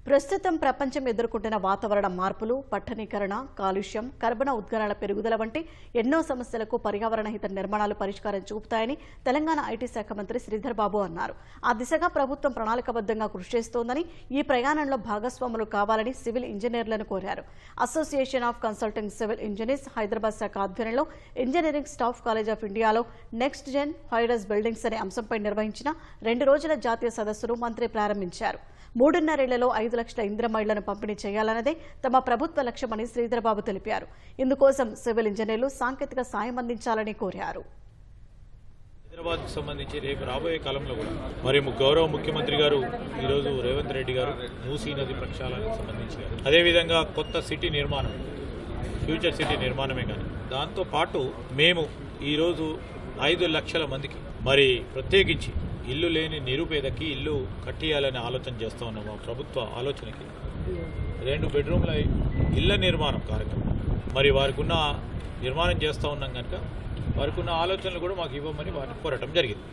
ప్రస్తుతం ప్రపంచం ఎదుర్కొంటున్న వాతావరణ మార్పులు, పట్టణీకరణ, కాలుష్యం, కర్బన ఉద్గారాల పెరుగుదల వంటి ఎన్నో సమస్యలకు పర్యావరణ హిత నిర్మాణాలు పరిష్కారం చూపుతాయని తెలంగాణ ఐటీ శాఖ మంత్రి శ్రీధర్ బాబు అన్నారు. ఆ దిశగా ప్రభుత్వం ప్రణాళికబద్ధంగా కృషి చేస్తోందని, ఈ ప్రయాణంలో భాగస్వాములు కావాలని సివిల్ ఇంజనీర్లను కోరారు. Association of consulting civil engineers Hyderabad శాఖ ఆధ్వర్యంలో ఇంజనీరింగ్ స్టాఫ్ కాలేజ్ ఆఫ్ ఇండియాలో నెక్స్ట్ జెన్ హైరస్ బిల్డింగ్స్ అనే అంశంపై నిర్వహించిన 2 రోజుల జాతీయ సదస్సును మంత్రి ప్రారంభించారు. 3.5 ఏళ్లలో 5 లక్షల ఇందిరమ్మ ఇళ్లను పంపిణీ చేయాలన్నదే తమ ప్రభుత్వ లక్ష్యమని శ్రీధర్ బాబు తెలిపారు. ఇందుకోసం సివిల్ ఇంజనీర్లు సాంకేతిక సాయం అందించాలని కోరారు. హైదరాబాద్ సంబంధించి రేపు రాబోయే కాలంలో కూడా మరి గౌరవ ముఖ్యమంత్రి గారు ఈరోజు రేవంత్ రెడ్డి గారు మూసీ నది ప్రక్షాళనకు సంబంధించి అదేవిధంగా కొత్త సిటీ నిర్మాణం, ఫ్యూచర్ సిటీ నిర్మాణమే కానీ దాంతో పాటు మేము ఈరోజు 5 లక్షల మందికి మరి ప్రత్యేకించి ఇల్లు లేని నిరుపేదకి ఇల్లు కట్టియాలనే ఆలోచన చేస్తూ ఉన్నాం. మా ప్రభుత్వ ఆలోచనకి 2 బెడ్రూమ్ల ఇళ్ల నిర్మాణం కార్యక్రమం మరి వారికి ఉన్న నిర్మాణం చేస్తూ ఉన్నాం కనుక వారికి ఉన్న ఆలోచనలు కూడా మాకు ఇవ్వమని వారిని కోరటం జరిగింది.